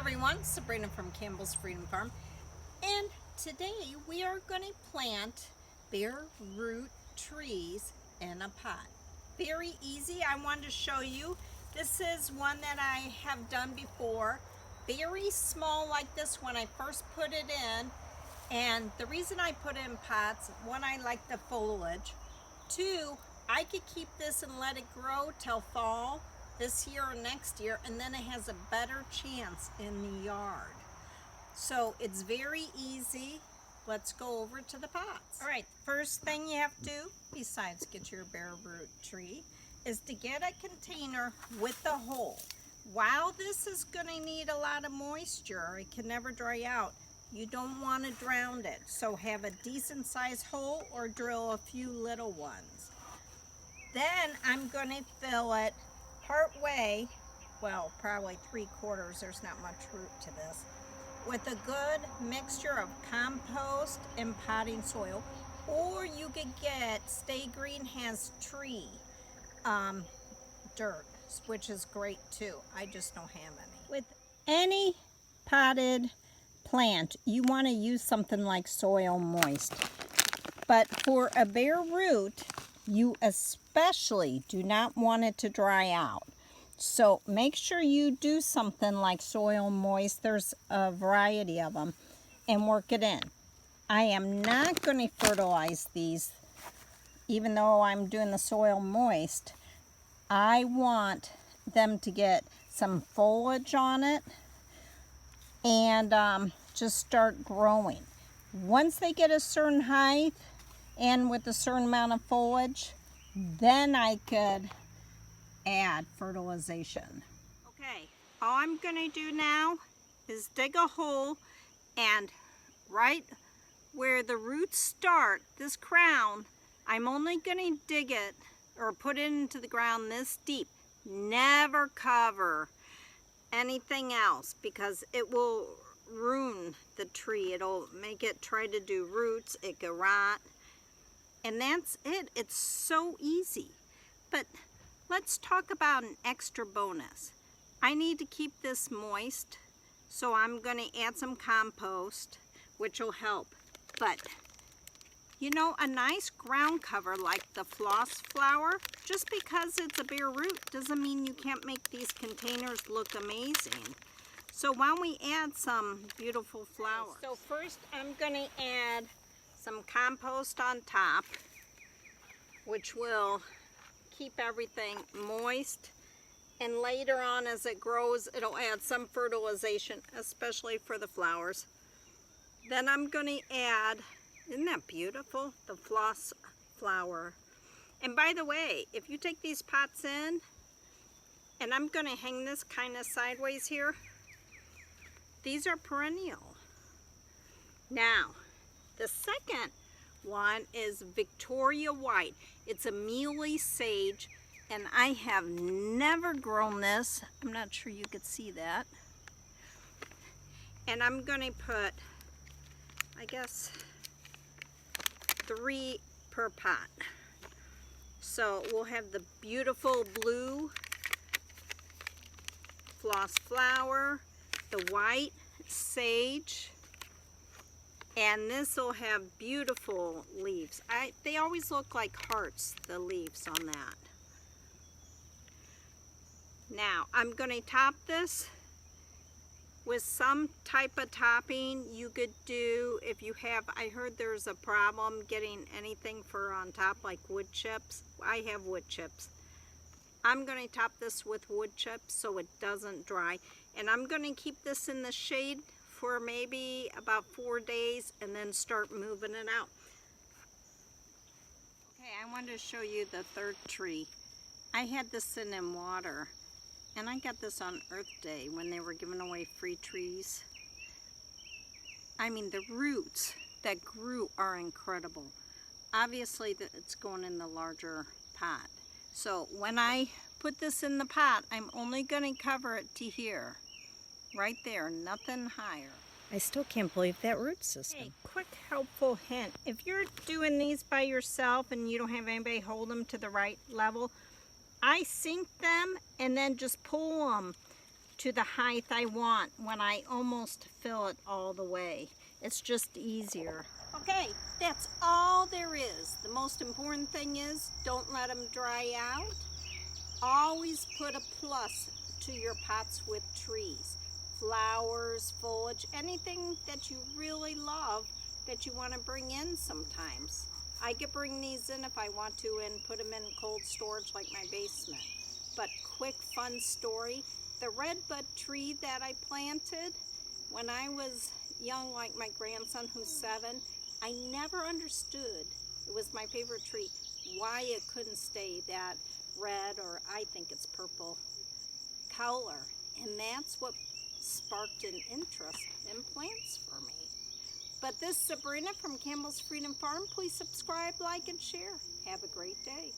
everyone, Sabrina from Campbell's Freedom Farm, and today we are going to plant bare root trees in a pot. Very easy. I wanted to show you. This is one that I have done before. Very small like this when I first put it in, and the reason I put it in pots, one, I like the foliage. Two, I could keep this and let it grow till fall this year or next year, and then it has a better chance in the yard. So it's very easy. Let's go over to the pots. All right, first thing you have to do, besides get your bare root tree, is to get a container with a hole. While this is going to need a lot of moisture, it can never dry out, you don't want to drown it. So have a decent sized hole or drill a few little ones. Then I'm going to fill it part way, well, probably 3/4, there's not much root to this, with a good mixture of compost and potting soil, or you could get, Stay Green has tree dirt, which is great too. I just don't have any. With any potted plant, you want to use something like soil moist, but for a bare root, you especially do not want it to dry out. So make sure you do something like soil moist. There's a variety of them, and work it in. I am not going to fertilize these, even though I'm doing the soil moist. I want them to get some foliage on it and just start growing. Once they get a certain height and with a certain amount of foliage, then I could add fertilization. Okay, all I'm going to do now is dig a hole, and right where the roots start, this crown, I'm only going to dig it or put it into the ground this deep. Never cover anything else because it will ruin the tree. It'll make it try to do roots, it could rot. And that's it. It's so easy. But let's talk about an extra bonus. I need to keep this moist, so I'm going to add some compost, which will help. But, you know, a nice ground cover like the Floss flower, just because it's a bare root doesn't mean you can't make these containers look amazing. So why don't we add some beautiful flowers? So first I'm going to add some compost on top, which will keep everything moist, and later on as it grows it'll add some fertilization, especially for the flowers. Then I'm going to add, isn't that beautiful, the Floss flower. And by the way, if you take these pots in, and I'm going to hang this kind of sideways here, these are perennial. Now the second one is Victoria White. It's a mealy sage, and I have never grown this. I'm not sure you could see that. And I'm going to put, I guess, 3 per pot. So we'll have the beautiful blue Floss flower, the white sage, and this will have beautiful leaves. They always look like hearts, the leaves on that. Now I'm going to top this with some type of topping. You could do, if you have, I heard there's a problem getting anything for on top like wood chips. I have wood chips. I'm going to top this with wood chips so it doesn't dry, and I'm going to keep this in the shade for maybe about 4 days and then start moving it out. Okay, I wanted to show you the third tree. I had this sitting in water, and I got this on Earth Day when they were giving away free trees. I mean, the roots that grew are incredible. Obviously it's going in the larger pot. So when I put this in the pot, I'm only going to cover it to here. Right there, nothing higher. I still can't believe that root system. Hey, quick helpful hint. If you're doing these by yourself and you don't have anybody hold them to the right level, I sink them and then just pull them to the height I want when I almost fill it all the way. It's just easier. Okay, that's all there is. The most important thing is don't let them dry out. Always put a plus to your pots with trees. Flowers, foliage, anything that you really love that you want to bring in sometimes. I could bring these in if I want to and put them in cold storage like my basement. But quick fun story, the redbud tree that I planted when I was young, like my grandson who's 7, I never understood, it was my favorite tree, why it couldn't stay that red, or I think it's purple color. And that's what sparked an interest in plants for me. But this is Sabrina from Campbell's Freedom Farm. Please subscribe, like, and share. Have a great day.